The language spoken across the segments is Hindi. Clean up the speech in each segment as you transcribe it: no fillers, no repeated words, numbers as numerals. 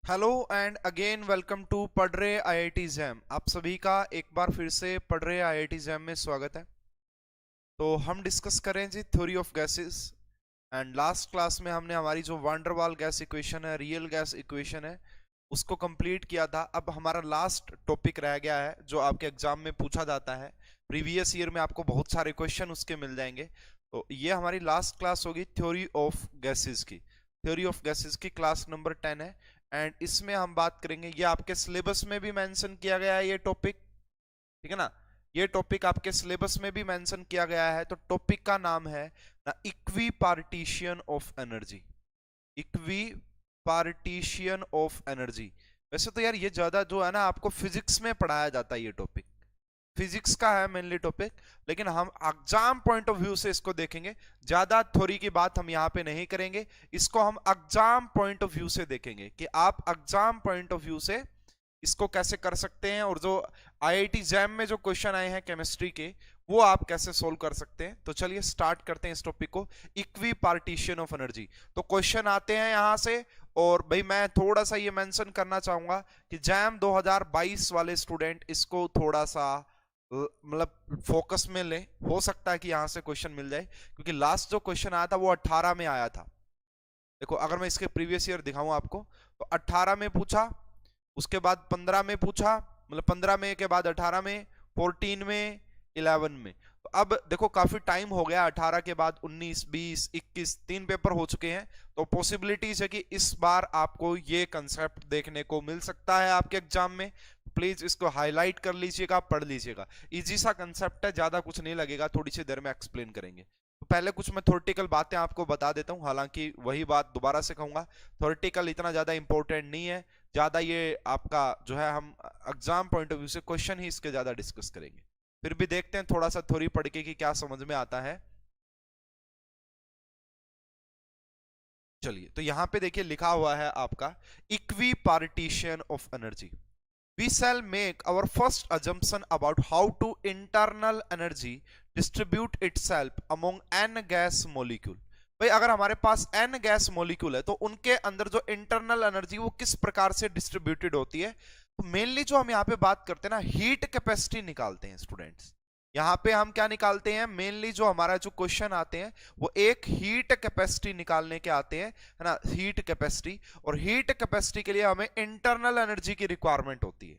Hello and again welcome to पढ़ रहे आईआईटी जैम। आप सभी का एक बार फिर से पढ़ रहे आईआईटी जैम में स्वागत है। तो हम डिस्कस करें जी theory of gases. And last class में हमने हमारी जो वांडरवाल गैस इक्वेशन है, रियल गैस इक्वेशन है, उसको कंप्लीट किया था। अब हमारा लास्ट टॉपिक रह गया है जो आपके एग्जाम में पूछा जाता है। प्रीवियस ईयर में आपको बहुत सारे क्वेश्चन उसके मिल जाएंगे। तो ये हमारी लास्ट क्लास होगी थ्योरी ऑफ गैसेस की। थ्योरी ऑफ गैसेस की क्लास नंबर 10 है। एंड इसमें हम बात करेंगे, ये आपके सिलेबस में भी मेंशन किया गया है ये टॉपिक, ठीक है ना। ये टॉपिक आपके सिलेबस में भी मेंशन किया गया है। तो टॉपिक का नाम है ना equi partition of energy. Equi partition of energy. वैसे तो यार ये ज्यादा जो है ना आपको फिजिक्स में पढ़ाया जाता है, ये टॉपिक फिजिक्स का है मेनली टॉपिक, लेकिन हम एग्जाम पॉइंट ऑफ व्यू से इसको देखेंगे। ज्यादा थ्योरी की बात हम यहाँ पे नहीं करेंगे, इसको हम एग्जाम पॉइंट ऑफ व्यू से देखेंगे कि आप एग्जाम पॉइंट ऑफ व्यू से इसको कैसे कर सकते हैं, और जो आईआईटी जैम में जो क्वेश्चन आए हैं केमिस्ट्री के, वो आप कैसे सोल्व कर सकते हैं। तो चलिए स्टार्ट करते हैं इस टॉपिक को, इक्वी पार्टीशन ऑफ एनर्जी। तो क्वेश्चन आते हैं यहां से। और भाई मैं थोड़ा सा ये मेंशन करना चाहूंगा कि जैम 2022 वाले स्टूडेंट इसको थोड़ा सा मतलब फोकस में ले। हो सकता है कि यहां से क्वेश्चन मिल जाए, क्योंकि लास्ट जो क्वेश्चन आया था वो 18 में आया था। देखो अगर मैं इसके प्रीवियस ईयर दिखाऊं आपको, तो 18 में पूछा, उसके बाद 15 में पूछा, मतलब 15 में के बाद 18 में, 14 में, 11 में। तो अब देखो काफी टाइम हो गया, 18 के बाद 19, 20, 21 तीन पेपर हो चुके हैं। तो पॉसिबिलिटीज है कि इस बार आपको ये कंसेप्ट देखने को मिल सकता है आपके एग्जाम में। प्लीज इसको हाईलाइट कर लीजिएगा, पढ़ लीजिएगा। इजी सा कंसेप्ट है, ज्यादा कुछ नहीं लगेगा, थोड़ी सी देर में एक्सप्लेन करेंगे। तो पहले कुछ मैं थ्योरेटिकल बातें आपको बता देता हूं, हालांकि वही बात दोबारा से कहूंगा, थ्योरेटिकल इतना ज्यादा इंपॉर्टेंट नहीं है। ज्यादा ये आपका जो है, हम एग्जाम पॉइंट ऑफ व्यू से क्वेश्चन ही इसके ज्यादा डिस्कस करेंगे। फिर भी देखते हैं थोड़ा सा थ्योरी पढ़ के कि क्या समझ में आता है। चलिए, तो यहां पे देखिए लिखा हुआ है आपका equi partition of energy. We shall make our first assumption about how to internal energy distribute itself among n gas molecule। भाई अगर हमारे पास n गैस मॉलिक्यूल है तो उनके अंदर जो इंटरनल एनर्जी वो किस प्रकार से डिस्ट्रीब्यूटेड होती है। तो मेनली जो हम यहाँ पे बात करते हैं ना, हीट कैपेसिटी निकालते हैं स्टूडेंट्स। यहाँ पे हम क्या निकालते हैं, मेनली जो हमारा जो क्वेश्चन आते हैं वो एक हीट कैपेसिटी निकालने के आते हैं, है ना, हीट कैपेसिटी। और हीट कैपेसिटी के लिए हमें इंटरनल एनर्जी की रिक्वायरमेंट होती है।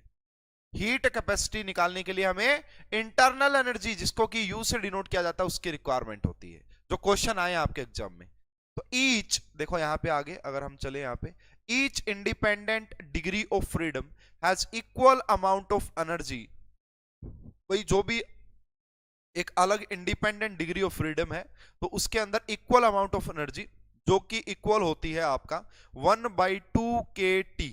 हीट कैपेसिटी निकालने के लिए हमें इंटरनल एनर्जी, जिसको कि यू से डिनोट किया जाता है, उसकी रिक्वायरमेंट होती है। जो क्वेश्चन आए आपके एग्जाम में, तो ईच देखो यहां पे आगे अगर हम चले यहां पे, each independent degree of freedom has equal amount of energy. भाई जो भी एक अलग इंडिपेंडेंट डिग्री ऑफ फ्रीडम है, तो उसके अंदर इक्वल अमाउंट ऑफ एनर्जी जो कि इक्वल होती है आपका 1/2 kT,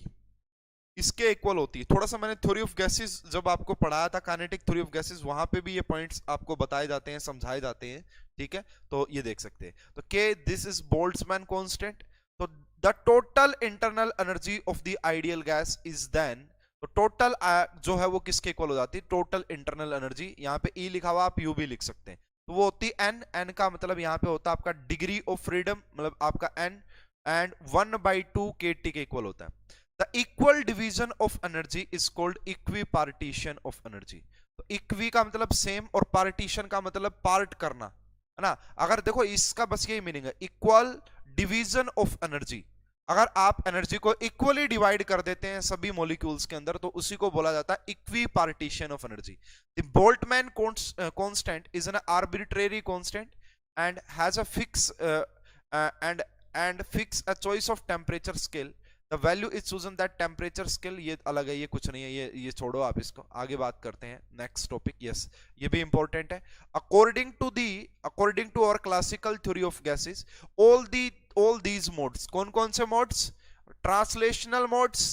इसके इक्वल होती है। थोड़ा सा मैंने थ्योरी ऑफ गैसेस जब आपको पढ़ाया था, काइनेटिक थ्योरी ऑफ गैसेस, वहां पे भी ये पॉइंट्स आपको बताए जाते हैं, समझाए जाते हैं, ठीक है। तो ये देख सकते हैं। तो k this is Boltzmann constant. तो the total internal energy of the ideal gas is then, तो टोटल जो है वो किसके इक्वल हो जाती है, टोटल इंटरनल एनर्जी। यहाँ पे ई लिखा हुआ, आप यू भी लिख सकते हैं। तो वो होती है एन, एन का मतलब यहाँ पे होता है आपका डिग्री ऑफ फ्रीडम, मतलब आपका एन, एंड 1/2 kT के इक्वल होता है। The equal division of energy is called equipartition of energy। तो इक्वी का मतलब सेम, और पार्टीशन का मतलब पार्ट करना, है ना। अगर देखो इसका बस यही मीनिंग है, इक्वल डिवीजन ऑफ एनर्जी। अगर आप एनर्जी को इक्वली डिवाइड कर देते हैं सभी मॉलिक्यूल्स के अंदर, तो उसी को बोला जाता है equi partition of energy. The Boltzmann constant is an arbitrary constant and has a fix and fix a choice of temperature scale. The value is chosen that temperature scale, ये अलग है, ये कुछ नहीं है, ये छोड़ो आप इसको, आगे बात करते हैं नेक्स्ट टॉपिक। यस, ये भी इंपॉर्टेंट है। According to our classical theory of gases, all these modes, कौन कौन से modes, translational modes,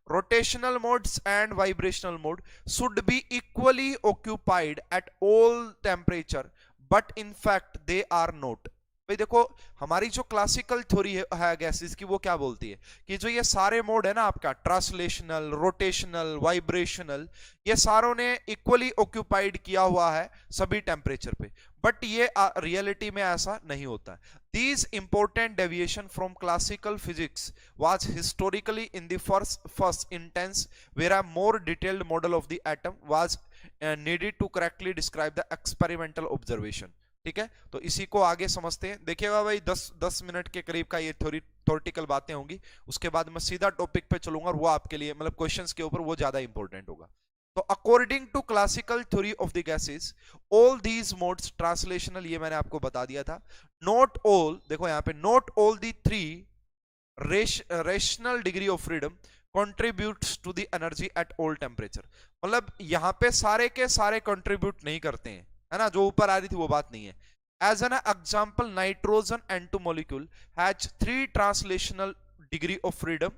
rotational modes and vibrational mode, should be equally occupied at all temperature, but in fact they are not. भाई देखो हमारी जो क्लासिकल थ्योरी है गैसेस की, वो क्या बोलती है कि जो ये सारे मोड है ना आपका, ट्रांसलेशनल, रोटेशनल, वाइब्रेशनल, ये सारों ने इक्वली ऑक्यूपाइड किया हुआ है सभी टेम्परेचर पे, बट ये रियलिटी में ऐसा नहीं होता। These important deviation from classical physics was historically in the first instance where a more detailed model of the atom was needed to correctly describe the experimental observation। ठीक है, तो इसी को आगे समझते हैं। देखिएगा भाई 10 मिनट के करीब का ये थ्योरेटिकल बातें होंगी, उसके बाद मैं सीधा टॉपिक पे चलूंगा और वो आपके लिए मतलब क्वेश्चंस के ऊपर वो ज्यादा इंपॉर्टेंट होगा। तो according to classical theory of the gases all these modes, translational ये मैंने आपको बता दिया था, नॉट ऑल, देखो यहाँ पे not all the three rational degree of freedom contributes to the energy at all temperature. मतलब यहाँ पे सारे के सारे कंट्रीब्यूट नहीं करते हैं, है ना, जो ऊपर आ रही थी वो बात नहीं है। As an example nitrogen N2 molecule has 3 translational degree of freedom,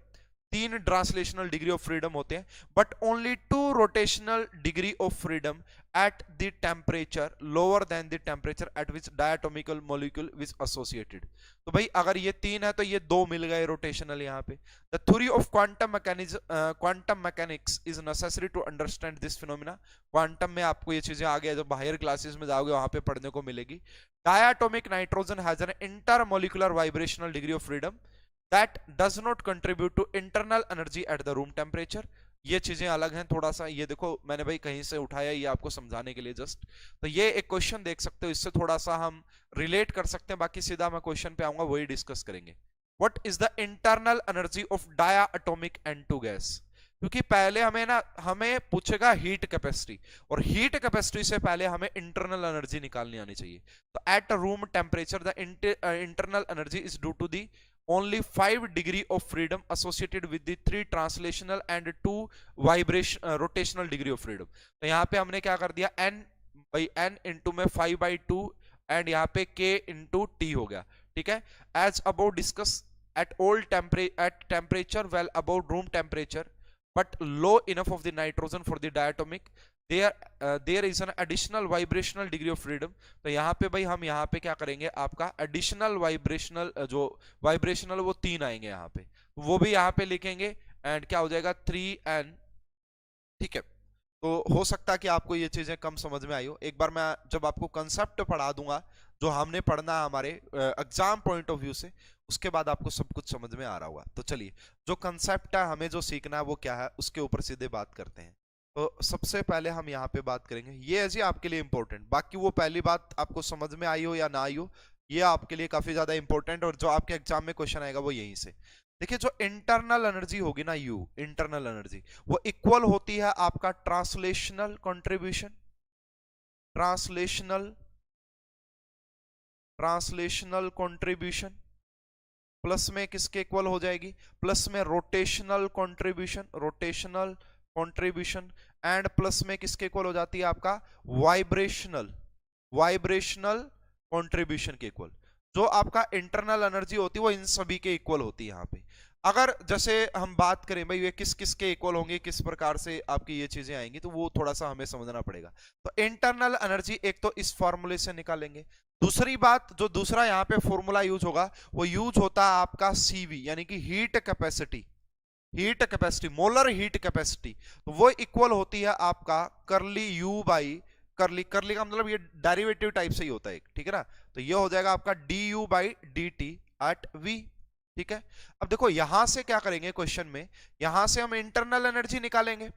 3 translational degree of freedom होते हैं, but only 2 rotational degree of freedom at the temperature lower than the temperature at which diatomical molecule which associated. तो भाई अगर ये 3 है तो ये 2 मिल गए रोटेशनल यहाँ पे। The theory of quantum mechanics is necessary to understand this phenomena. Quantum में आपको ये चीजें आगे जब हायर क्लासेस में जाओगे वहां पे पढ़ने को मिलेगी। Diatomic nitrogen has an intermolecular vibrational degree of freedom that does not contribute to internal energy at the room temperature। ये चीजें अलग हैं थोड़ा सा, ये देखो मैंने भाई कहीं से उठाया ये आपको समझाने के लिए जस्ट। तो ये एक क्वेश्चन देख सकते हो, इससे थोड़ा सा हम रिलेट कर सकते हैं, बाकी सीधा मैं क्वेश्चन पे आऊंगा वही डिस्कस करेंगे। What is the internal energy of diatomic N2 gas? क्योंकि पहले हमें पूछेगा हीट कैपेसिटी, और हीट कैपेसिटी से पहले हमें इंटरनल एनर्जी निकालनी आनी चाहिए। तो at room temperature the internal energy is due to the only 5 degree of freedom associated with the 3 translational and 2 rotational degree of freedom। तो यहाँ पे हमने क्या कर दिया, n by n into में 5/2 एंड यहाँ पे k into t हो गया। ठीक है, as above discuss at temperature well above room temperature but low enough of the nitrogen for the diatomic there is an additional vibrational degree of freedom। तो यहाँ पे भाई हम यहाँ पे क्या करेंगे, आपका additional vibrational जो vibrational वो 3 आएंगे यहाँ पे, वो भी यहाँ पे लिखेंगे एंड क्या हो जाएगा 3n। ठीक है, तो हो सकता है कि आपको ये चीजें कम समझ में आई हो। एक बार मैं जब आपको कंसेप्ट पढ़ा दूंगा जो हमने पढ़ना है हमारे एग्जाम पॉइंट ऑफ व्यू से, उसके बाद आपको सब कुछ समझ में आ रहा होगा। तो चलिए जो कंसेप्ट है हमें जो सीखना है वो क्या है, उसके ऊपर सीधे बात करते हैं। तो सबसे पहले हम यहाँ पे बात करेंगे, ये है जी आपके लिए इंपॉर्टेंट, बाकी वो पहली बात आपको समझ में आई हो या ना आई हो ये आपके लिए काफी ज्यादा इंपॉर्टेंट, और जो आपके एग्जाम में क्वेश्चन आएगा वो यहीं से। देखिए जो इंटरनल एनर्जी होगी ना U, इंटरनल एनर्जी वो इक्वल होती है आपका translational contribution, translational contribution plus में किसके इक्वल हो जाएगी, प्लस में रोटेशनल कंट्रीब्यूशन एंड प्लस में किसके इक्वल हो जाती है आपका वाइब्रेशनल कंट्रीब्यूशन के इक्वल। जो आपका इंटरनल एनर्जी होती है वो इन सभी के इक्वल होती है यहाँ पे। अगर जैसे हम बात करें भाई ये किस किस के इक्वल होंगे, किस प्रकार से आपकी ये चीजें आएंगी, तो वो थोड़ा सा हमें समझना पड़ेगा। तो इंटरनल एनर्जी एक तो इस फॉर्मूले से निकालेंगे। दूसरी बात जो दूसरा यहाँ पे फॉर्मूला यूज होगा वो यूज होता है आपका CV यानी कि heat capacity, molar heat capacity. तो वो इक्वल होती है आपका करली U बाई करली का मतलब ये डेरिवेटिव टाइप से ही होता है, ठीक है ना। तो ये हो जाएगा आपका du by dt at V। ठीक है, अब देखो यहां से क्या करेंगे क्वेश्चन में, यहां से हम इंटरनल एनर्जी निकालेंगे।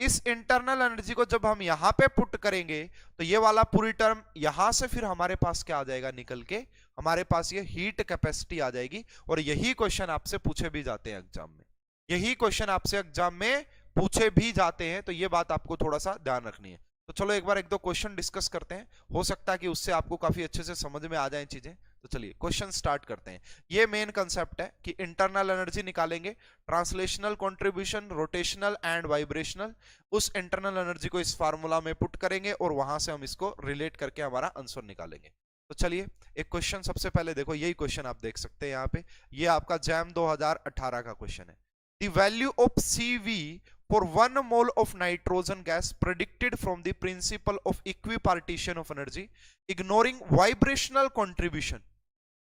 इस इंटरनल एनर्जी को जब हम यहां पे पुट करेंगे तो ये वाला पूरी टर्म यहां से फिर हमारे पास क्या आ जाएगा निकल के, हमारे पास ये हीट कैपेसिटी आ जाएगी। और यही क्वेश्चन आपसे पूछे भी जाते हैं एग्जाम में, यही क्वेश्चन आपसे एग्जाम में पूछे भी जाते हैं, तो ये बात आपको थोड़ा सा ध्यान रखनी है। तो चलो एक बार एक दो क्वेश्चन डिस्कस करते हैं, हो सकता है कि उससे आपको काफी अच्छे से समझ में आ जाए चीजें। तो चलिए क्वेश्चन स्टार्ट करते हैं। ये मेन कंसेप्ट है कि इंटरनल एनर्जी निकालेंगे, translational contribution, rotational and vibrational. उस इंटरनल एनर्जी को इस फार्मूला में पुट करेंगे और वहां से हम इसको रिलेट करके हमारा आंसर निकालेंगे। तो चलिए एक क्वेश्चन सबसे पहले देखो, यही क्वेश्चन आप देख सकते हैं यहाँ पे, ये आपका जैम 2018 का क्वेश्चन है। The value of CV for 1 mole of nitrogen gas predicted from the principle of equipartition of energy ignoring vibrational contribution।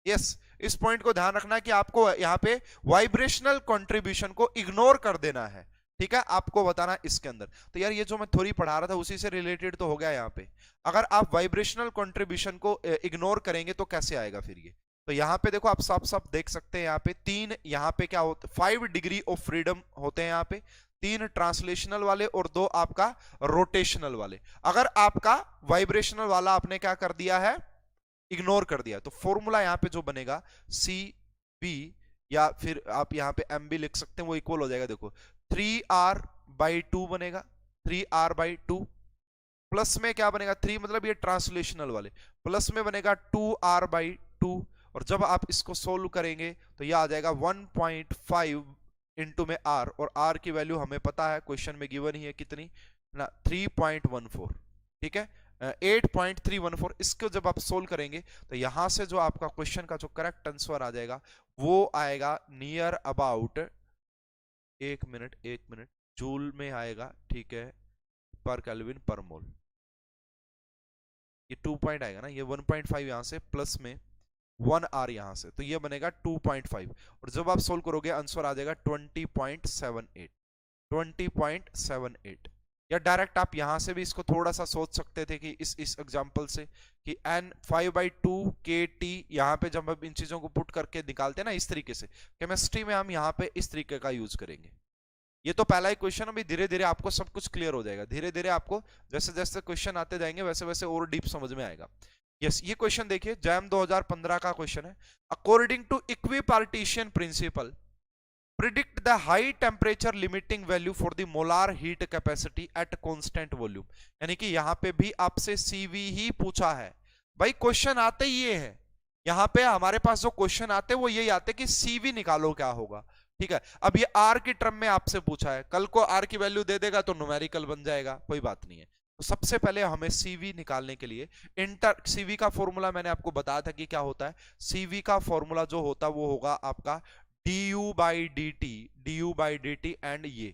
yes, इस पॉइंट को ध्यान रखना है कि आपको यहाँ पे वाइब्रेशनल कंट्रीब्यूशन को इग्नोर कर देना है। ठीक है, आपको बताना इसके अंदर। तो यार ये जो मैं थ्योरी पढ़ा रहा था उसी से रिलेटेड तो हो गया यहाँ पे। अगर आप वाइब्रेशनल कंट्रीब्यूशन को इग्नोर करेंगे तो कैसे आएगा फिर ये? तो यहाँ पे देखो आप साफ साफ देख सकते हैं, यहाँ पे तीन, यहाँ पे क्या होता है, 5 डिग्री ऑफ फ्रीडम होते हैं यहाँ पे, 3 ट्रांसलेशनल वाले और 2 आपका रोटेशनल वाले। अगर आपका वाइब्रेशनल वाला आपने क्या कर दिया है, इग्नोर कर दिया, तो फॉर्मूला यहाँ पे जो बनेगा सी बी, या फिर आप यहाँ पे एम भी लिख सकते हैं, वो इक्वल हो जाएगा। देखो 3r/2 बनेगा, 3r/2 प्लस में क्या बनेगा, 3 मतलब ये ट्रांसलेशनल वाले, प्लस में बनेगा 2r/2, और जब आप इसको सोल्व करेंगे तो ये आ जाएगा 1.5 इंटू में r, और r की वैल्यू हमें पता है, क्वेश्चन में गिवन ही है कितनी ना, 3.14। ठीक है, 8.314। इसको जब आप सोल्व करेंगे तो यहां से जो आपका क्वेश्चन का जो करेक्ट आंसर आ जाएगा वो आएगा नियर अबाउट, एक मिनट, जूल में आएगा, ठीक है, पर केल्विन पर मोल। ये 2 पॉइंट आएगा ना, ये 1.5 यहां से प्लस में 1r यहां से, तो ये बनेगा 2.5, और जब आप सोल्व करोगे आंसर आ जाएगा 20.78, 20.78। या डायरेक्ट आप यहां से भी इसको थोड़ा सा सोच सकते थे कि इस एग्जांपल से कि n 5/2 kT, यहां पे जब हम इन चीजों को पुट करके निकालते हैं ना इस तरीके से, केमिस्ट्री में हम यहां पे इस तरीके का यूज करेंगे। ये तो पहला ही क्वेश्चन, अभी धीरे धीरे आपको सब कुछ क्लियर हो जाएगा, धीरे धीरे आपको जैसे जैसे क्वेश्चन आते जाएंगे वैसे वैसे और डीप समझ में आएगा। यस, ये क्वेश्चन देखिए, जैम 2015 का क्वेश्चन है। According to equipartition principle predict the high temperature limiting value for the molar heat capacity at constant volume। यानी कि यहां पे भी आपसे CV ही पूछा है भाई, क्वेश्चन आते ही ये है, यहां पे हमारे पास जो क्वेश्चन आते वो यही आते कि CV निकालो क्या होगा। ठीक है, अब ये R की टर्म में आपसे पूछा है, कल को R की वैल्यू दे देगा तो न्यूमेरिकल बन जाएगा, कोई बात नहीं है। तो सबसे पहले हमें CV निकालने के लिए CV का फॉर्मूला मैंने आपको बताया था कि क्या होता है। CV का फॉर्मूला जो होता है वो होगा आपका du/dt एंड ये,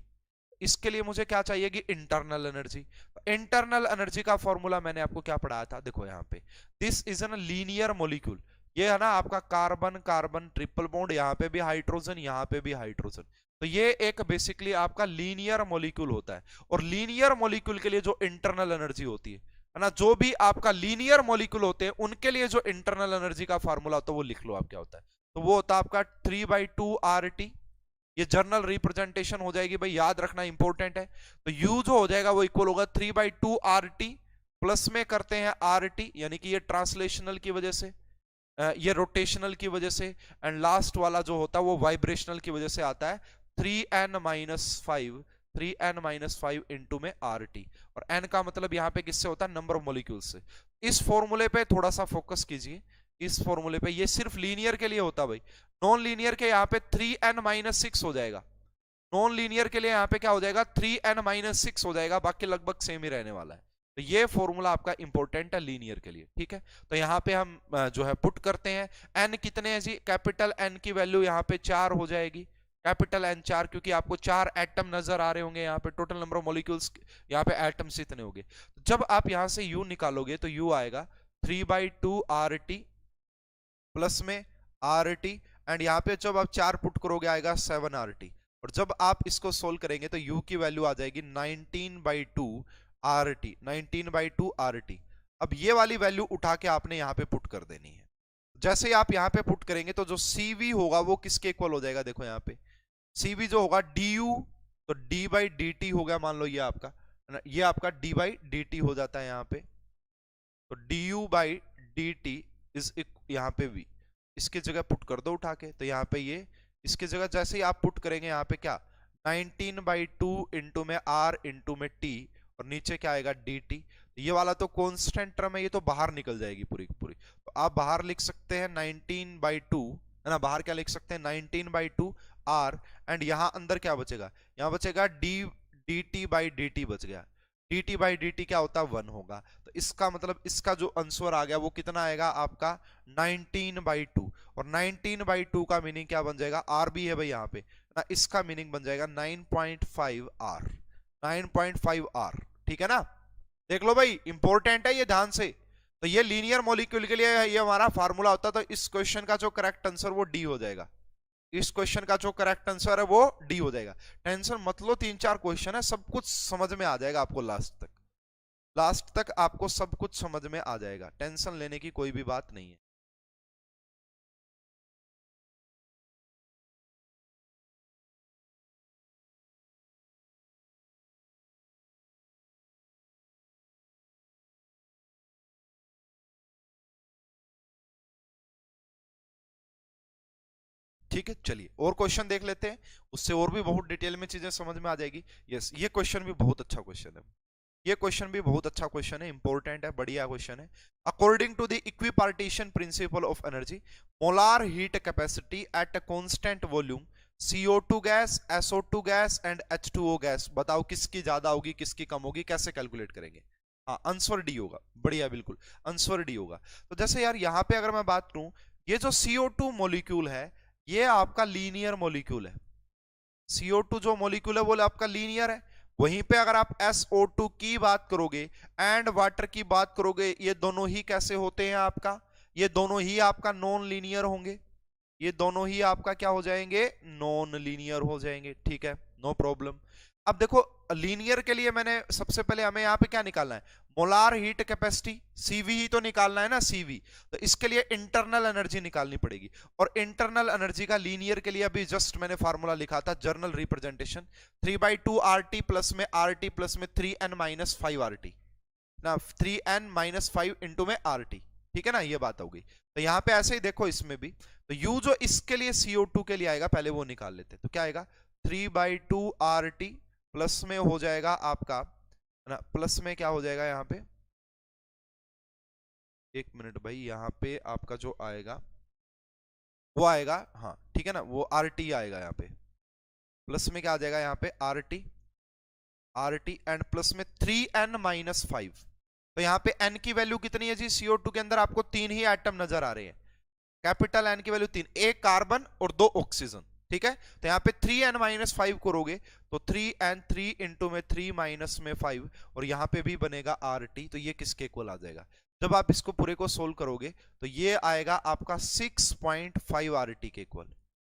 इसके लिए मुझे क्या चाहिए कि इंटरनल एनर्जी। इंटरनल एनर्जी का फॉर्मूला मैंने आपको क्या पढ़ाया था, देखो यहाँ पे, this is an linear molecule, ये है ना आपका कार्बन कार्बन ट्रिपल बॉन्ड, यहाँ पे भी हाइड्रोजन, यहाँ पे भी हाइड्रोजन, तो ये एक बेसिकली आपका लीनियर मॉलिक्यूल होता है। और लीनियर मॉलिक्यूल के लिए जो इंटरनल एनर्जी होती है ना, जो भी आपका लीनियर मॉलिक्यूल होते हैं उनके लिए जो इंटरनल एनर्जी का फॉर्मूला होता है वो लिख लो आप, क्या होता है, तो वो होता है आपका 3/2 RT। ये जर्नल रिप्रेजेंटेशन हो जाएगी भाई, याद रखना इंपॉर्टेंट है। तो U जो हो जाएगा वो इक्वल होगा 3/2 RT, प्लस में करते हैं RT, यानी कि ये ट्रांसलेशनल की वजह से, ये रोटेशनल की वजह से, एंड लास्ट वाला जो होता है वो वाइब्रेशनल की वजह से आता है 3n-5, 3n-5 इंटू में RT, और n का मतलब यहाँ पे किससे होता है, नंबर ऑफ मॉलिक्यूल से। इस फॉर्मूले पे थोड़ा सा फोकस कीजिए, इस फॉर्मूले पे, ये सिर्फ लीनियर के लिए होता भाई, नॉन लीनियर के यहाँ पे 3n-6 हो जाएगा, नॉन लीनियर के लिए यहाँ पे क्या हो जाएगा 3n-6 हो जाएगा, बाकी लगभग सेम ही रहने वाला है। तो ये फॉर्मूला आपका इंपॉर्टेंट है लीनियर के लिए। ठीक है, तो यहाँ पे हम जो है पुट करते हैं, n कितने हैं जी, कैपिटल N की वैल्यू यहाँ पे 4 हो जाएगी, कैपिटल N 4, क्योंकि आपको 4 एटम नजर आ रहे होंगे यहाँ पे, टोटल नंबर ऑफ मॉलिक्यूल्स यहाँ पे एटम्स इतने होंगे। जब आप यहाँ से U निकालोगे तो U आएगा 3/2 RT प्लस में RT, एंड यहाँ पे जब आप 4 पुट करोगे आएगा 7 RT, और जब आप इसको सोल्व करेंगे तो U की वैल्यू आ जाएगी 19/2 RT, 19/2 RT। अब ये वाली वैल्यू उठा के आपने यहाँ पे पुट कर देनी है। जैसे ही आप यहाँ पे पुट करेंगे तो जो CV होगा वो किसके इक्वल हो जाएगा, देखो यहाँ पे CV जो होगा DU, तो D/dt हो गया, मान लो ये आपका, ये आपका D/dt हो जाता है यहाँ पे, तो du/dt इज यहाँ पे V, इसकी जगह पुट कर दो उठा के, तो यहाँ पे ये इसकी जगह जैसे ही आप पुट करेंगे यहाँ पे क्या 19/2 इंटू में R इंटू में T, और नीचे क्या आएगा dt। ये वाला तो कांस्टेंट टर्म है, ये तो बाहर निकल जाएगी पूरी की पूरी, तो आप बाहर लिख सकते हैं 19/2, है ना, बाहर क्या लिख सकते हैं 19/2 R, एंड यहाँ अंदर क्या बचेगा, यहाँ बचेगा dt/dt बच गया, dt/dt क्या होता है 1 होगा। तो इसका मतलब इसका जो आंसर आ गया वो कितना आएगा आपका 19/2, और 19/2 का मीनिंग क्या बन जाएगा, R भी है भाई यहाँ पे ना, इसका मीनिंग बन जाएगा 9.5 R, 9.5 R। ठीक है ना, देख लो भाई, इंपॉर्टेंट है ये ध्यान से। तो ये लीनियर मॉलिक्यूल के लिए ये हमारा फार्मूला होता है, तो इस क्वेश्चन का जो करेक्ट आंसर वो डी हो जाएगा, इस क्वेश्चन का जो करेक्ट आंसर है वो डी हो जाएगा। टेंशन मत लो, 3-4 क्वेश्चन है, सब कुछ समझ में आ जाएगा आपको लास्ट तक। लास्ट तक आपको सब कुछ समझ में आ जाएगा, टेंशन लेने की कोई भी बात नहीं है। ठीक है, चलिए और क्वेश्चन देख लेते हैं, उससे और भी बहुत डिटेल में चीजें समझ में आ जाएगी। यस, ये क्वेश्चन भी बहुत अच्छा क्वेश्चन है, ये क्वेश्चन भी बहुत अच्छा क्वेश्चन है, इंपॉर्टेंट है, बढ़िया क्वेश्चन है। According to the equipartition principle of energy, molar heat capacity at a constant volume, CO2 gas, SO2 gas and H2O gas, बताओ किसकी ज्यादा होगी किसकी कम होगी, कैसे कैलकुलेट करेंगे? हाँ, आंसर डी होगा, बढ़िया, बिल्कुल आंसर डी होगा। तो जैसे यार यहाँ पे अगर मैं बात करूं, ये जो CO2 मॉलिक्यूल है ये आपका लीनियर मॉलिक्यूल है। CO2 जो मॉलिक्यूल है वो आपका लीनियर है। वहीं पे अगर आप SO2 की बात करोगे एंड वाटर की बात करोगे, ये दोनों ही कैसे होते हैं आपका, ये दोनों ही आपका नॉन लीनियर होंगे, ये दोनों ही आपका क्या हो जाएंगे, नॉन लीनियर हो जाएंगे। ठीक है, नो प्रॉब्लम। अब देखो लीनियर के लिए मैंने सबसे पहले हमें यहाँ पे क्या निकालना है, मोलार हीट कैपेसिटी, सीवी ही तो निकालना है ना, सीवी। तो इसके लिए इंटरनल एनर्जी निकालनी पड़ेगी, और इंटरनल एनर्जी का लीनियर के लिए अभी जस्ट मैंने फार्मूला लिखा था, जर्नल रिप्रेजेंटेशन 3/2 RT प्लस में RT प्लस में 3n-5 RT ना, 3n-5 इंटू में RT। ठीक है ना, ये बात होगी। तो यहाँ पे ऐसे ही देखो इसमें भी, तो U जो इसके लिए CO2 के लिए आएगा पहले वो निकाल लेते हैं। तो क्या आएगा, 3/2 RT प्लस में हो जाएगा आपका ना, प्लस में क्या हो जाएगा यहाँ पे, एक मिनट भाई, यहाँ पे आपका जो आएगा वो आएगा, हाँ ठीक है ना, वो RT आएगा यहाँ पे, प्लस में क्या आ जाएगा यहाँ पे RT एंड प्लस में 3n-5। तो यहाँ पे n की वैल्यू कितनी है जी, CO2 के अंदर आपको 3 ही एटम नजर आ रहे हैं, कैपिटल N की वैल्यू 3, एक कार्बन और 2 ऑक्सीजन। ठीक है, तो यहाँ पे 3n-5 करोगे तो 3n 3 इंटू में 3 माइनस में 5, और यहाँ पे भी बनेगा RT, तो ये किसके इक्वल आ जाएगा, जब आप इसको पूरे को सोल्व करोगे तो ये आएगा आपका 6.5 RT के इक्वल,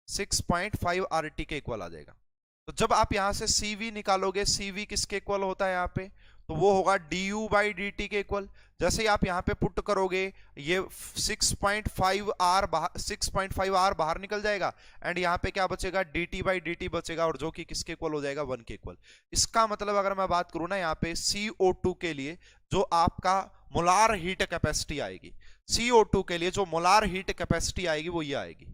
6.5 RT के इक्वल आ जाएगा। तो जब आप यहां से CV निकालोगे, CV किसके इक्वल होता है यहाँ पे, तो वो होगा du/dt के इक्वल। जैसे ही आप यहाँ पे पुट करोगे ये 6.5R बाहर निकल जाएगा, एंड यहाँ पे क्या बचेगा, dt/dt बचेगा, और जो कि किसके इक्वल हो जाएगा, 1 के इक्वल। इसका मतलब अगर मैं बात करूं ना, यहाँ पे CO2 के लिए जो आपका मोलार हीट कैपेसिटी आएगी, CO2 के लिए जो मोलार हीट कैपेसिटी आएगी वो ये आएगी,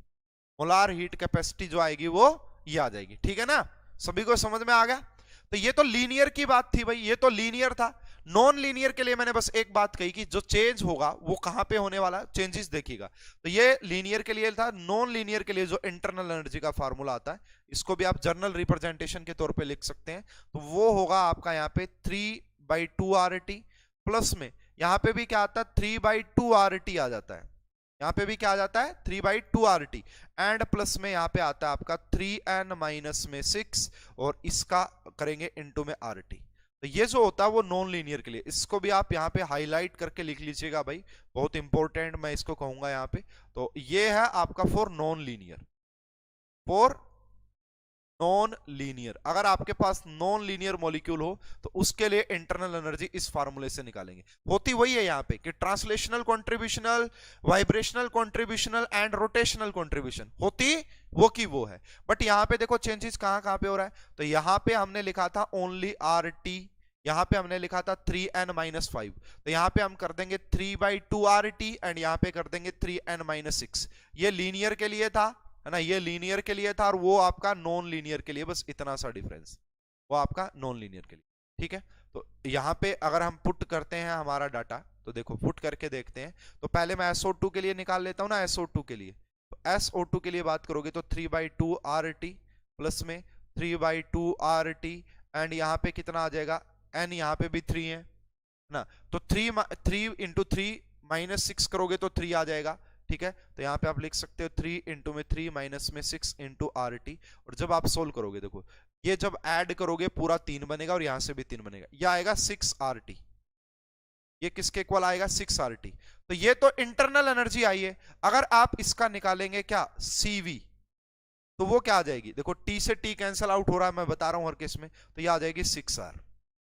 मोलार हीट कैपेसिटी जो आएगी वो ये आ जाएगी। ठीक है ना, सभी को समझ में आ गया? तो ये तो लीनियर की बात थी भाई, ये तो लीनियर था। नॉन लीनियर के लिए मैंने बस एक बात कही कि जो चेंज होगा वो कहां पे होने वाला, चेंजेस देखिएगा। तो ये लीनियर के लिए था। नॉन लीनियर के लिए जो इंटरनल एनर्जी का फार्मूला आता है, इसको भी आप जर्नल रिप्रेजेंटेशन के तौर पे लिख सकते हैं, तो वो होगा आपका यहाँ पे 3/2 RT, प्लस में यहाँ पे भी क्या आता है, 3/2 RT आ जाता है, यहाँ पे भी क्या आ जाता है, 3/2 RT, एंड प्लस में यहाँ पे आता है आपका 3n-6, और इसका करेंगे इनटू में RT। तो ये जो होता है वो नॉन लीनियर के लिए, इसको भी आप यहाँ पे हाईलाइट करके लिख लीजिएगा भाई, बहुत इंपॉर्टेंट मैं इसको कहूंगा यहाँ पे। तो ये है आपका for non linear, for non linear. अगर आपके पास नॉन लीनियर मॉलिक्यूल हो तो उसके लिए इंटरनल एनर्जी इस फार्मूले से निकालेंगे। होती वही है यहाँ पे कि translational contributional, vibrational contributional and rotational contribution, होती वो की वो है। बट यहाँ पे देखो चेंजेस कहां कहां पे हो रहा है, तो यहाँ पे हमने लिखा था ओनली RT, यहाँ पे हमने लिखा था 3n-5, तो यहाँ पे हम कर देंगे 3/2 RT, एंड यहाँ पे कर देंगे 3n-6। ये लीनियर के लिए था, है ना, ये लीनियर के लिए था, और वो आपका नॉन लीनियर के लिए, बस इतना सा डिफरेंस, वो आपका नॉन लीनियर के लिए। ठीक है, तो यहाँ पे अगर हम पुट करते हैं हमारा डाटा, तो देखो पुट करके देखते हैं। तो पहले मैं SO2 के लिए निकाल लेता हूँ ना, SO2 के लिए, तो SO2 के लिए बात करोगे तो 3/2 RT प्लस में 3/2 RT, एंड यहाँ पे कितना आ जाएगा, n यहाँ पे भी 3 है ना, तो 3 इंटू 3 माइनस 6 करोगे तो 3 आ जाएगा। ठीक है, तो यहाँ पे आप लिख सकते हो 3 इंटू में 3 माइनस में 6 इंटू RT, और जब आप सोल्व करोगे देखो ये जब ऐड करोगे पूरा 3 बनेगा, और यहां से भी 3 बनेगा, ये आएगा 6 RT, ये किसके इक्वल आएगा, 6 RT। तो ये तो इंटरनल एनर्जी आई है। अगर आप इसका निकालेंगे क्या, CV, तो वो क्या आ जाएगी, देखो टी से टी कैंसिल आउट हो रहा है, मैं बता रहा हूं हर केस में, तो ये आ जाएगी 6R।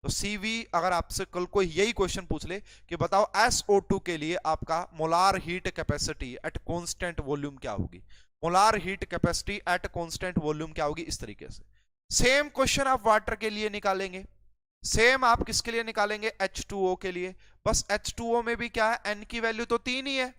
तो CV अगर आपसे कल कोई यही क्वेश्चन पूछ ले कि बताओ SO2 के लिए आपका molar heat capacity at constant volume क्या होगी, molar heat capacity at constant volume क्या होगी, इस तरीके से। सेम क्वेश्चन आप वाटर के लिए निकालेंगे, सेम आप किसके लिए निकालेंगे, H2O के लिए। बस H2O में भी क्या है, N की वैल्यू तो 3 ही है,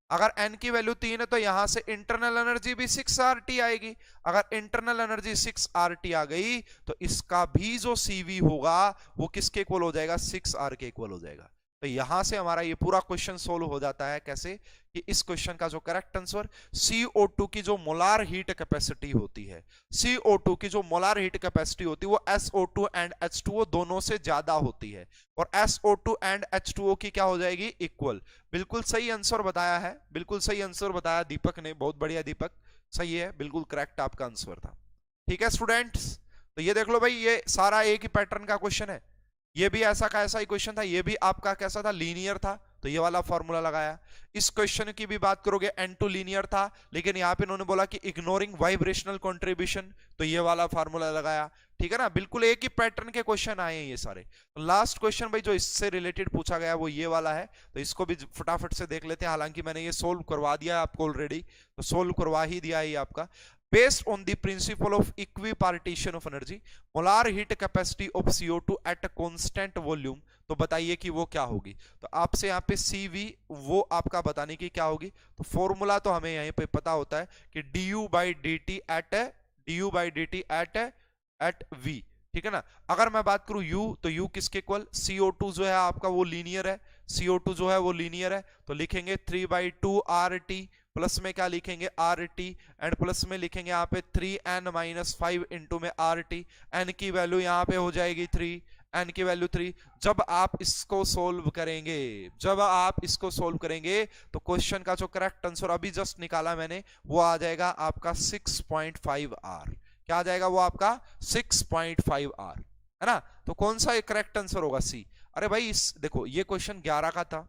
अगर N की वैल्यू 3 है तो यहां से इंटरनल एनर्जी भी 6RT आएगी। अगर इंटरनल एनर्जी 6RT आ गई तो इसका भी जो CV होगा वो किसके इक्वल हो जाएगा, 6R के इक्वल हो जाएगा। तो यहां से हमारा ये पूरा क्वेश्चन सोल्व हो जाता है। कैसे कि इस क्वेश्चन का जो करेक्ट आंसर CO2 की जो मोलार हीट कैपेसिटी होती है, CO2 की जो मोलार हीट कैपेसिटी होती है वो SO2 एंड H2O दोनों से ज्यादा होती है, और SO2 एंड H2O की क्या हो जाएगी, इक्वल। बिल्कुल सही आंसर बताया है, बिल्कुल सही आंसर बताया दीपक ने, बहुत बढ़िया दीपक, सही है, बिल्कुल करेक्ट आपका आंसर था। ठीक है स्टूडेंट्स, तो ये देख लो भाई, ये सारा एक ही पैटर्न का क्वेश्चन है, ये भी ऐसा का ऐसा ही क्वेश्चन था, ये भी आपका कैसा था, लीनियर था, तो ये वाला फॉर्मूला लगाया। इस क्वेश्चन की भी बात करोगे N2 लीनियर था, लेकिन यहाँ पे इन्होंने बोला कि इग्नोरिंग वाइब्रेशनल कंट्रीब्यूशन, तो ये वाला फॉर्मूला लगाया। ठीक है ना, बिल्कुल एक ही पैटर्न के क्वेश्चन आए हैं ये सारे। लास्ट क्वेश्चन भाई जो इससे रिलेटेड पूछा गया वो ये वाला है, तो इसको भी फटाफट से देख लेते हैं। हालांकि मैंने ये सोल्व करवा दिया है आपको ऑलरेडी, तो सोल्व करवा ही दिया है आपका। Based on the principle of equipartition of energy, molar heat capacity of CO2 at a constant volume, तो बताइए कि वो क्या होगी। तो आपसे यहाँ पे CV वो आपका बताने की क्या होगी, तो फॉर्मूला तो हमें यहीं पे पता होता है कि du/dt एट V। ठीक है ना, अगर मैं बात करूं U, तो U किसके इक्वल, CO2 जो है आपका वो लीनियर है, CO2 जो है वो लीनियर है, तो लिखेंगे 3/2 RT, प्लस में क्या लिखेंगे RT, एंड प्लस में लिखेंगे यहाँ पे 3n-5 इंटू में RT। n की वैल्यू यहाँ पे हो जाएगी 3, n की वैल्यू 3। जब आप इसको सोल्व करेंगे, जब आप इसको सोल्व करेंगे तो क्वेश्चन का जो करेक्ट आंसर अभी जस्ट निकाला मैंने वो आ जाएगा आपका 6.5R। क्या आ जाएगा वो आपका 6.5R, है ना। तो कौन सा करेक्ट आंसर होगा, C। अरे भाई इस देखो ये क्वेश्चन 11 का था,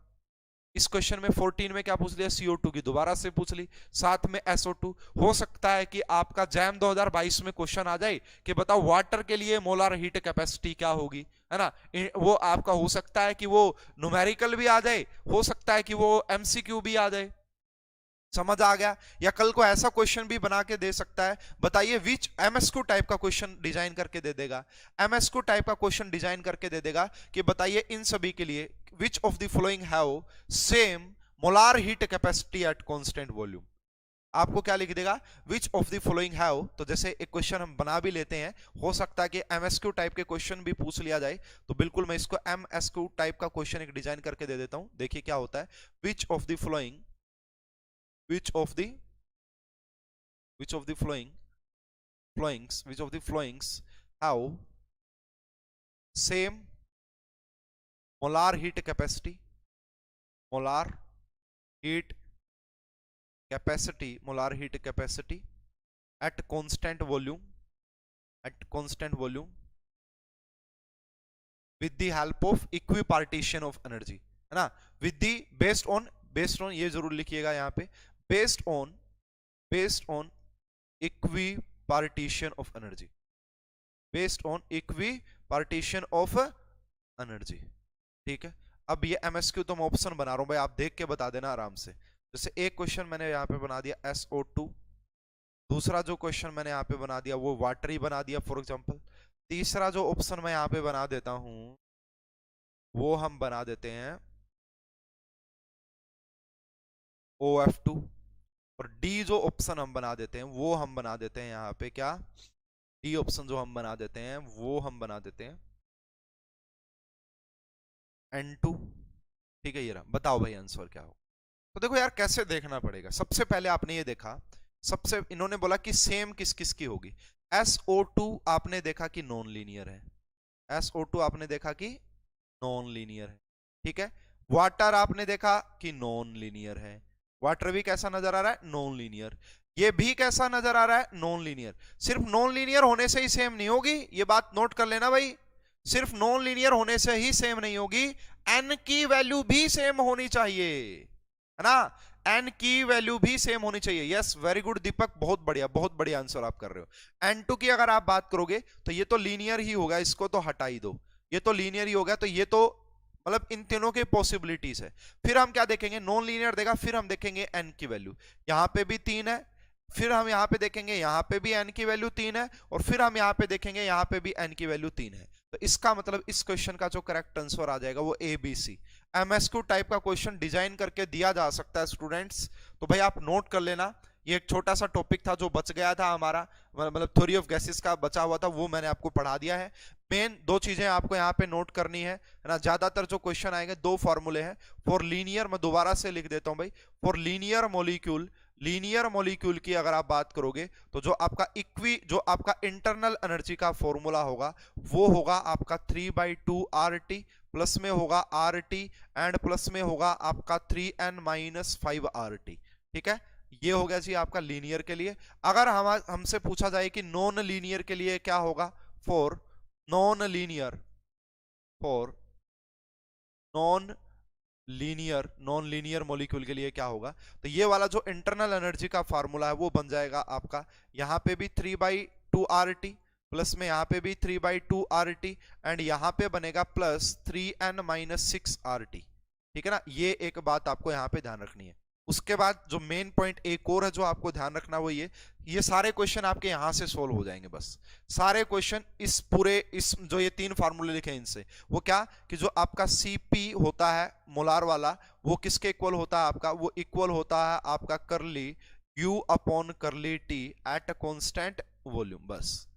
इस क्वेश्चन में 14 में क्या पूछ लिया, CO2 की दोबारा से पूछ ली, साथ में SO2। हो सकता है कि आपका जैम 2022 में क्वेश्चन आ जाए कि बताओ वाटर के लिए मोलार हीट कैपेसिटी क्या होगी, है ना। वो आपका हो सकता है कि वो न्यूमेरिकल भी आ जाए, हो सकता है कि वो MCQ भी आ जाए, समझ आ गया। या कल को ऐसा क्वेश्चन भी बना के दे सकता है, बताइए विच MSQ टाइप का क्वेश्चन डिजाइन करके दे देगा, MSQ टाइप का क्वेश्चन डिजाइन करके दे देगा कि बताइए इन सभी के लिए which of the following have same molar heat capacity at constant volume. आपको क्या लिख देगा, which of the following have, तो जैसे एक क्वेश्चन हम बना भी लेते हैं, हो सकता है कि MSQ टाइप के क्वेश्चन भी पूछ लिया जाए, तो बिल्कुल मैं इसको MSQ टाइप का क्वेश्चन एक डिजाइन करके दे देता हूं। देखिए क्या होता है, which of the following which of the flowings have same molar heat capacity at constant volume with the help of equipartition of energy, है ना। with the based on ये जरूर लिखिएगा यहाँ पे, based on equipartition of energy, ठीक है। अब ये MSQ तो मैं ऑप्शन बना रहा हूं भाई, आप देख के बता देना आराम से। जैसे एक क्वेश्चन मैंने यहाँ पे बना दिया SO2, दूसरा जो क्वेश्चन मैंने यहाँ पे बना दिया वो वाटर ही बना दिया फॉर एग्जांपल, तीसरा जो ऑप्शन मैं यहाँ पे बना देता हूं वो हम बना देते हैं OF2, और डी जो ऑप्शन हम बना देते हैं वो हम बना देते हैं यहाँ पे क्या, डी ऑप्शन जो हम बना देते हैं वो हम बना देते हैं N2। ठीक है, ये रहा, बताओ भाई आंसर क्या हो। तो देखो यार कैसे देखना पड़ेगा, सबसे पहले आपने ये देखा, सबसे इन्होंने बोला कि सेम किस किस की होगी। SO2 आपने देखा कि नॉन लीनियर है, SO2 आपने देखा कि नॉन लीनियर है, ठीक है। वाटर आपने देखा कि नॉन लीनियर है, वाटर भी कैसा नजर आ रहा है, नॉन लीनियर। ये भी कैसा नजर आ रहा है, नॉन लीनियर। सिर्फ नॉन लीनियर होने से ही सेम नहीं होगी, ये बात नोट कर लेना भाई, सिर्फ नॉन लीनियर होने से ही सेम नहीं होगी, n की वैल्यू भी सेम होनी चाहिए, है ना। एन की वैल्यू भी सेम होनी चाहिए। यस, वेरी गुड दीपक, बहुत बढ़िया आंसर आप कर रहे हो। एन टू की अगर आप बात करोगे तो ये तो लीनियर ही होगा, इसको तो हटा ही दो, ये तो लीनियर ही होगा, तो ये तो मतलब इन तीनों की पॉसिबिलिटीज है। फिर हम क्या देखेंगे, नॉन लीनियर देगा, फिर हम देखेंगे एन की वैल्यू, यहां पे भी 3 है, फिर हम यहां पे देखेंगे यहां पे भी एन की वैल्यू 3 है, और फिर हम यहां पे देखेंगे यहां पे भी एन की वैल्यू 3 है। तो इसका मतलब इस क्वेश्चन का जो करेक्ट आंसर आ जाएगा वो A B C. MSQ type का क्वेश्चन डिजाइन करके दिया जा सकता है स्टूडेंट्स, तो भाई आप नोट कर लेना। ये एक छोटा सा टॉपिक था जो बच गया था हमारा, मतलब थ्योरी ऑफ गैसेस का बचा हुआ था, वो मैंने आपको पढ़ा दिया है। मेन दो चीजें आपको यहाँ पे नोट करनी है ना, ज्यादातर जो क्वेश्चन आएंगे दो फॉर्मूले हैं फॉर लीनियर, मैं दोबारा से लिख देता हूं भाई, फॉर लीनियर मॉलिक्यूल की अगर आप बात करोगे तो जो आपका इंटरनल एनर्जी का फॉर्मूला होगा वो होगा आपका 3/2 RT, प्लस में होगा RT एंड प्लस में होगा आपका 3n-5 RT। ठीक है, ये हो गया जी आपका लीनियर के लिए। अगर हमसे पूछा जाए कि नॉन लीनियर के लिए क्या होगा, फॉर नॉन लीनियर मॉलिक्यूल के लिए क्या होगा, तो ये वाला जो इंटरनल एनर्जी का फार्मूला है वो बन जाएगा आपका, यहां पे भी 3/2 RT, प्लस में यहां पे भी 3/2 RT, एंड यहां पे बनेगा प्लस 3n-6 RT। ठीक है ना, ये एक बात आपको यहां पे ध्यान रखनी है। उसके बाद जो मेन पॉइंट एक और है जो आपको ध्यान रखना वो ये सारे क्वेश्चन आपके यहां से सोल्व हो जाएंगे। बस सारे क्वेश्चन इस जो ये 3 फार्मूले लिखे इनसे, वो क्या कि जो आपका Cp होता है मोलार वाला, वो किसके इक्वल होता है आपका, वो इक्वल होता है आपका करली U अपॉन करली T eight a constant volume. बस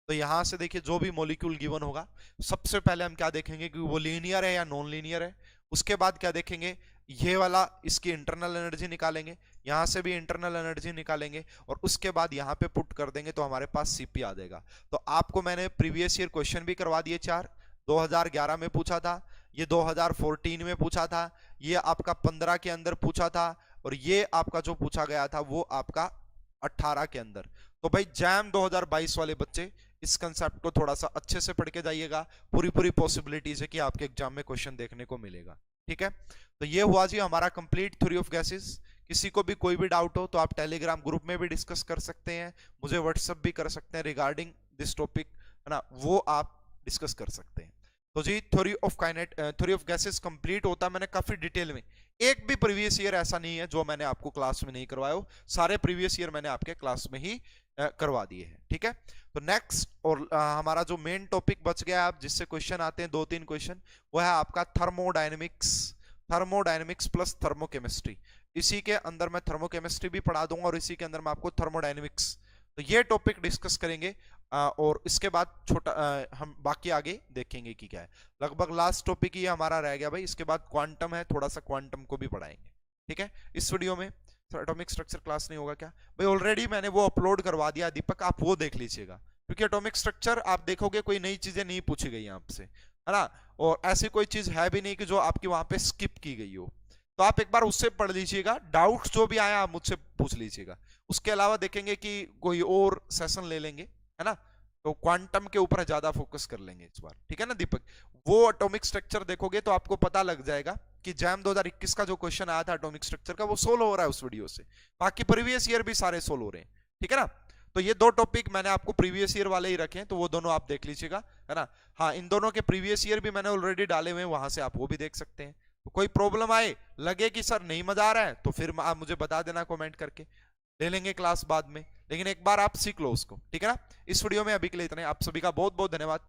तो यहां से देखिए जो भी मॉलिक्यूल गिवन होगा, सबसे पहले हम क्या देखेंगे कि वो लीनियर है या नॉन लीनियर है। उसके बाद क्या देखेंगे, ये वाला इसकी इंटरनल एनर्जी निकालेंगे, यहां से भी इंटरनल एनर्जी निकालेंगे, और उसके बाद यहां पे पुट कर देंगे तो हमारे पास सीपी आ जाएगा। तो आपको मैंने प्रीवियस ईयर क्वेश्चन भी करवा दिए 4, 2011 में पूछा था, ये 2014 में पूछा था, ये आपका 15 के अंदर पूछा था, और ये आपका जो पूछा गया था वो आपका 18 के अंदर। तो भाई जैम 2022 वाले बच्चे इस कंसेप्ट को थोड़ा सा अच्छे से पढ़ के जाइएगा, पूरी पॉसिबिलिटीज है कि आपके एग्जाम में क्वेश्चन देखने को मिलेगा। ठीक है, तो ये हुआ जी हमारा कंप्लीट थ्योरी ऑफ गैसेस। किसी को भी कोई भी डाउट हो तो आप टेलीग्राम ग्रुप में भी डिस्कस कर सकते हैं, मुझे व्हाट्सएप भी कर सकते हैं रिगार्डिंग दिस टॉपिक, है ना, वो आप डिस्कस कर सकते हैं। तो जी थ्योरी ऑफ गैसेस कंप्लीट होता है मैंने काफी डिटेल में। एक भी प्रीवियस ईयर ऐसा नहीं है जो मैंने आपको क्लास में नहीं करवाया हो, सारे प्रीवियस ईयर मैंने आपके क्लास में ही करवा दिए हैं। ठीक है, तो नेक्स्ट और हमारा जो मेन टॉपिक बच गया आप जिससे क्वेश्चन आते हैं 2-3 क्वेश्चन, वो है आपका थर्मोडायनेमिक्स प्लस थर्मोकेमिस्ट्री। इसी के अंदर मैं थर्मोकेमिस्ट्री भी पढ़ा दूंगा और इसी के अंदर मैं आपको थर्मोडायनेमिक्स, तो ये टॉपिक डिस्कस करेंगे। और इसके बाद हम बाकी आगे देखेंगे कि क्या है। लगभग लास्ट टॉपिक ही हमारा रह गया भाई, इसके बाद क्वांटम है, थोड़ा सा क्वांटम को भी पढ़ाएंगे। ठीक है, इस वीडियो में एटॉमिक स्ट्रक्चर क्लास नहीं होगा क्या भाई, ऑलरेडी मैंने वो अपलोड करवा दिया दीपक, आप वो देख लीजिएगा, क्योंकि एटॉमिक स्ट्रक्चर आप देखोगे कोई नई चीजें नहीं पूछी गई आपसे, है ना, और ऐसी कोई चीज है भी नहीं कि जो आपकी वहां पे स्किप की गई हो, तो आप एक बार उससे पढ़ लीजिएगा, डाउट्स जो भी आया आप मुझसे पूछ लीजिएगा। उसके अलावा देखेंगे कि कोई और सेशन ले लेंगे, है ना, तो क्वांटम के ऊपर ज्यादा फोकस कर लेंगे इस बार। ठीक है ना दीपक, वो एटॉमिक स्ट्रक्चर देखोगे तो आपको पता लग जाएगा कि जैम 2021 का जो क्वेश्चन आया था एटॉमिक स्ट्रक्चर का वो सोल्व हो रहा है उस वीडियो से, बाकी प्रीवियस ईयर भी सारे सोल्व हो रहे हैं। ठीक है ना, तो ये 2 टॉपिक मैंने आपको प्रीवियस ईयर वाले ही रखे हैं, तो वो दोनों आप देख लीजिएगा, है ना। हाँ, इन दोनों के प्रीवियस ईयर भी मैंने ऑलरेडी डाले हुए हैं, वहां से आप वो भी देख सकते हैं। तो कोई प्रॉब्लम आए, लगे कि सर नहीं मजा आ रहा है, तो फिर आप मुझे बता देना कमेंट करके, ले लेंगे क्लास बाद में, लेकिन एक बार आप सीख लो उसको। ठीक है ना, इस वीडियो में अभी के लिए इतना ही। आप सभी का बहुत बहुत धन्यवाद।